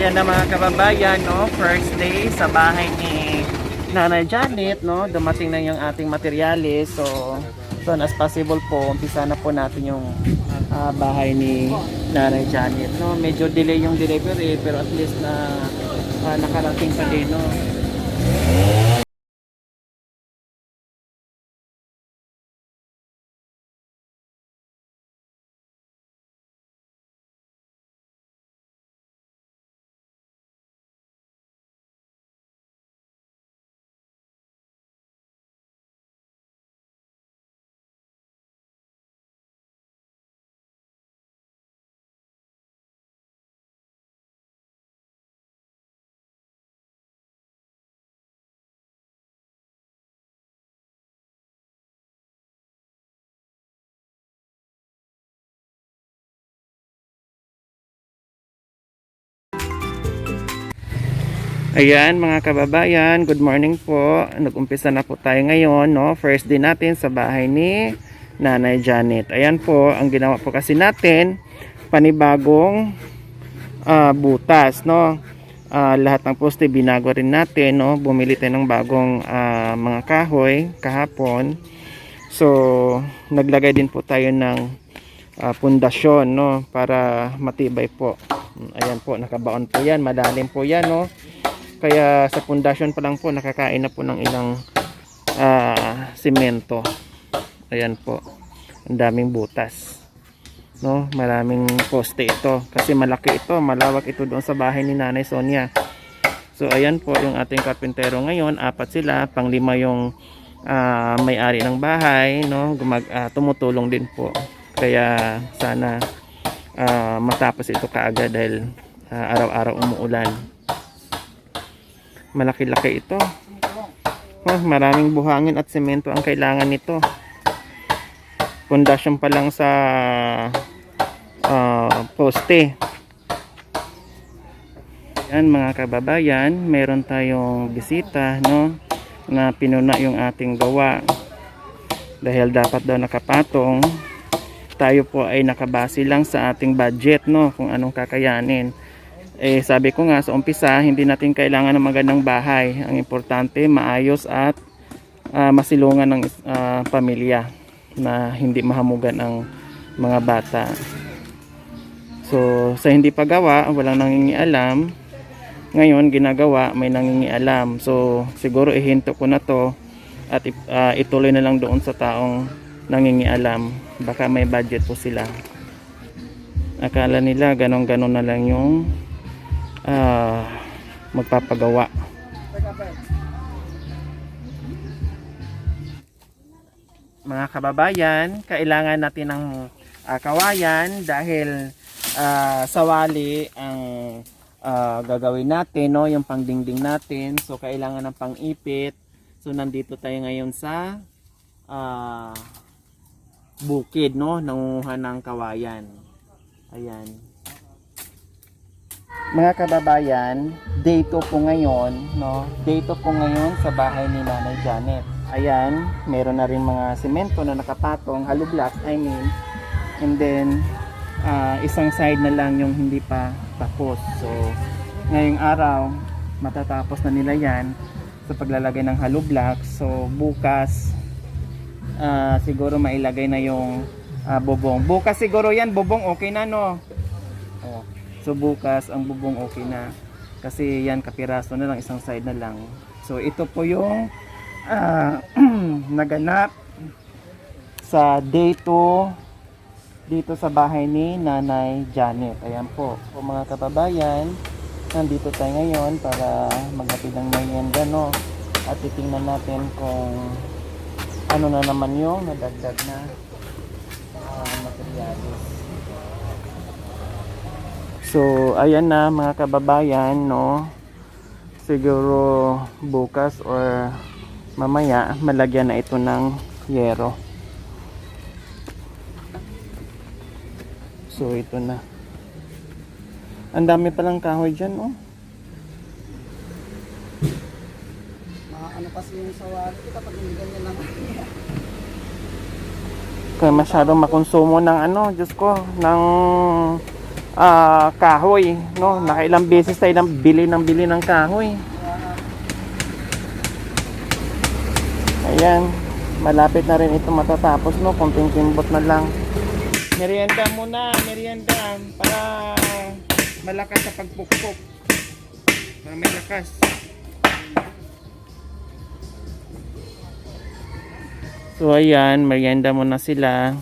ayan na mga kababayan, no? First day sa bahay ni Nanay Janet, no? Dumating na yung ating materyales. So, soon as possible po, umpisa na po natin yung bahay ni Nanay Janet, no? Medyo delay yung delivery, pero at least na nakarating pa din, no? Ayan mga kababayan, good morning po. Nag-umpisa na po tayo ngayon, no? First day natin sa bahay ni Nanay Janet. Ayan po, ang ginawa po kasi natin, panibagong butas, no? Lahat ng poste binago rin natin, no? Bumili tayo ng bagong mga kahoy kahapon. So, naglagay din po tayo ng pundasyon, no? Para matibay po. Ayan po, nakabaon po yan, malalim po yan, no? Kaya sa pundasyon pa lang po nakakain na po ng ilang simento. Ayan po. Ang daming butas. No, maraming poste ito kasi malaki ito, malawak ito doon sa bahay ni Nanay Sonia. So ayan po yung ating karpentero ngayon, apat sila, pang-lima yung may-ari ng bahay, no, tumutulong din po. Kaya sana matapos ito kaagad dahil araw-araw umuulan. Malaki-laki ito. Oh, maraming buhangin at semento ang kailangan nito. Pundasyon pa lang sa poste. Yan mga kababayan, meron tayong bisita, no, na pinuna yung ating gawa. Dahil dapat daw nakapatong. Tayo po ay nakabase lang sa ating budget, no, kung anong kakayanin. Sabi ko nga sa umpisa, hindi natin kailangan ng magandang bahay. Ang importante, maayos at masilungan ng pamilya na hindi mahamugan ang mga bata. So, sa hindi pa gawa, walang nangingialam. Ngayon, ginagawa, may nangingialam. So, siguro ihinto ko na to at ituloy na lang doon sa taong nangingialam. Baka may budget po sila. Akala nila ganon-ganon na lang yung magpapagawa. Mga kababayan, kailangan natin ng kawayan dahil sawali ang gagawin natin, no, yung pangdingding natin. So kailangan ng pang-ipit. So nandito tayo ngayon sa bukid, no, nangunguha ng kawayan. Ayan. Mga kababayan, day 2 po ngayon, no? Day 2 po ngayon sa bahay ni Nanay Janet. Ayan, meron na rin mga semento na nakapatong, hollow block, I mean. And then, isang side na lang yung hindi pa tapos. So, ngayong araw, matatapos na nila yan sa paglalagay ng hollow block. So, bukas, siguro mailagay na yung bubong. Bukas siguro yan, bubong okay na, no? Oh. So bukas ang bubong okay na kasi yan kapiraso na lang, isang side na lang. So ito po yung naganap sa day 2 dito sa bahay ni Nanay Janet. Ayan po mga kababayan, nandito tayo ngayon para maghatid ng merienda, no? At titingnan natin kung ano na naman yung nadagdag na materials. So, ayan na mga kababayan, no? Siguro bukas or mamaya malagyan na ito ng yero. So, ito na. Ang dami palang kahoy dyan, no? Ano kasi yung sawari, kapag hindi ganyan lang. Kaya masyadong makonsumo ng ano, Diyos ko, ng kahoy, no? Nakailang beses tayo bili ng kahoy. Ayan, malapit na rin ito matatapos, no? Konting kimbot na lang. Merienda muna, merienda para malakas sa pagpukpok. Para may lakas. So ayan, merienda muna sila.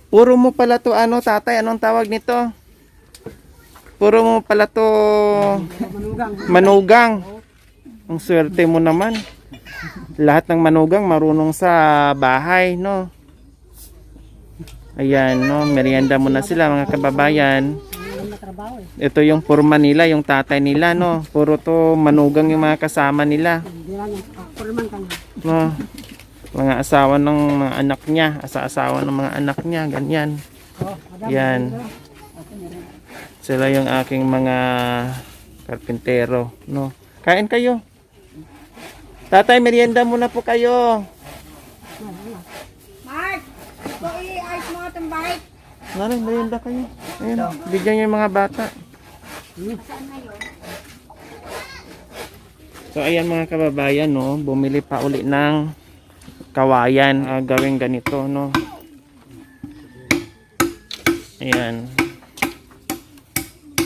Puro mo pala to ano, tatay, anong tawag nito? Puro mo pala to manugang. Ang swerte mo naman. Lahat ng manugang marunong sa bahay, no? Ayan, no? Merienda muna sila, mga kababayan. Ito yung purma nila, yung tatay nila, no? Puro to manugang yung mga kasama nila. No? Mga asawa ng mga anak niya, asawa ng mga anak niya, ganyan. Yan. Sila yung aking mga karpintero, no? Kain kayo. Tatay, merienda muna po kayo. Mark, ito i-ayos mo itong bike. Nanay, merienda kayo. Ayan, bigyan niyo yung mga bata. So, ayan mga kababayan, no? Bumili pa uli ng kawayan. Gawing ganito, no? Ayan.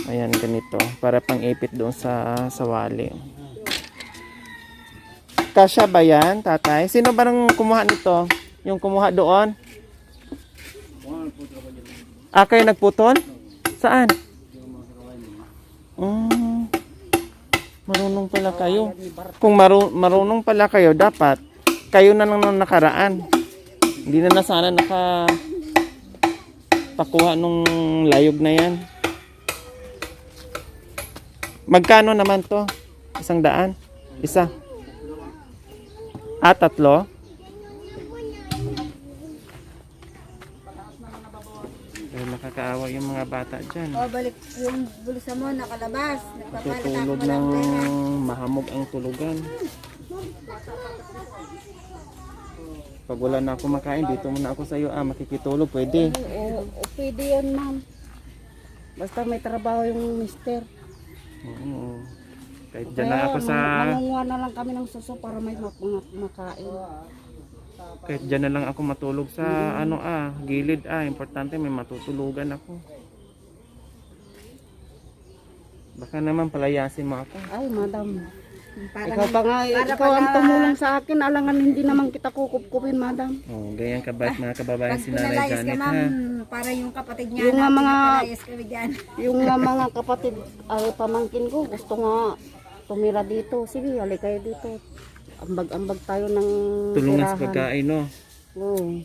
Ayan, ganito. Para pang-ipit doon sa wali. Kasya ba yan, tatay? Sino ba nang kumuha nito? Yung kumuha doon? Kayo nagputol? Saan? Marunong pala kayo. Kung marunong pala kayo, dapat kayo na lang nang nakaraan. Hindi na sana pakuha nung layog na yan. Magkano naman to? 100? Isa? 3? Dahil nakakaawa yung mga bata dyan. O, balik yung bulsa mo, nakalabas. Nagpapalit Tutulog ako ng ng pera. mahamog ang tulugan. Pag wala na ako makain, dito muna ako sa iyo. Makikitulog, pwede. Oo, pwede yan, ma'am. Basta may trabaho yung mister. Oo. Kahit dyan na ako sa... Mangunguha na lang kami ng suso para may makain. Kahit dyan na lang ako matulog sa gilid. Importante may matutulugan ako. Baka naman palayasin mo ako. Ay, madam. Parang- Ikaw pa nga, ikaw ang tumulong sa akin. Alangan hindi naman kita kukupkupin, madam. Ganyan kabait mga kababayan Pag si Nanay pinalayas ka, Janet, ma'am, ha. para yung kapatid niya Yung natin, mga- napalayas kami dyan. Yung mga kapatid, pamangkin ko, gusto nga tumira dito. Sige, halik kayo dito. Ambag-ambag tayo ng Tulungan sa tirahan. pagkain, no? Oo.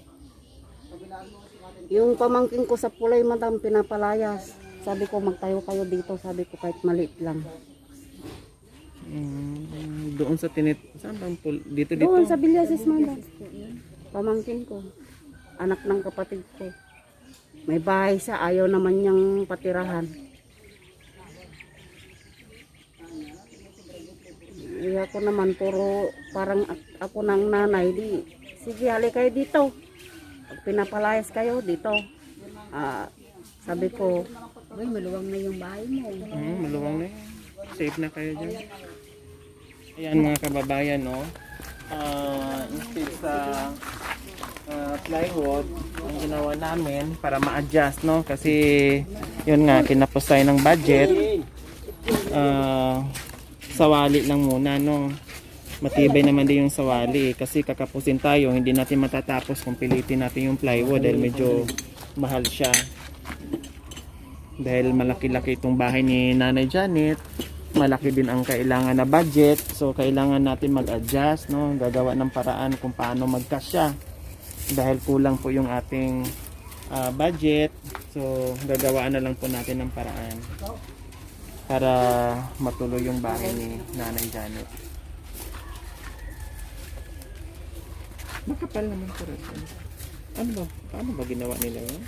Yung pamangkin ko sa Pulay, madam, pinapalayas. Sabi ko, magtayo kayo dito. Sabi ko, kahit maliit lang. Doon sa saan bang dito? Doon sa Bilyases, madam. Pamangkin ko. Anak ng kapatid ko. May bahay siya, ayaw naman niyang patirahan. Ako naman, puro parang ako ng nanay. Di, sige, halik kayo dito. Pag pinapalayas kayo dito. Sabi ko, Uy, maluwang na yung bahay mo. Maluwang na yan. Safe na kayo dyan. Ayan mga kababayan, no? Instead sa plywood, ang ginawa namin para ma-adjust, no? Kasi yun nga, kinapos tayo ng budget. Sawali lang muna, no? Matibay naman din yung sawali, kasi kakapusin tayo, hindi natin matatapos kung pilitin natin yung plywood dahil medyo mahal siya. Dahil malaki-laki itong bahay ni Nanay Janet, malaki din ang kailangan na budget, so kailangan natin mag-adjust, no? Gagawa ng paraan kung paano magkasya dahil kulang po yung ating budget, so gagawaan na lang po natin ng paraan para matuloy yung bahay ni Nanay Janet. Makapal naman po rin. Ano ba? Paano ba ginawa nila yun?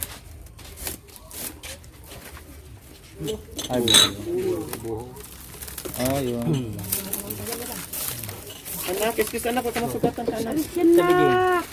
Ayun. Anak, kiskis anak, huwag ka masugatan ka anak. Sinak!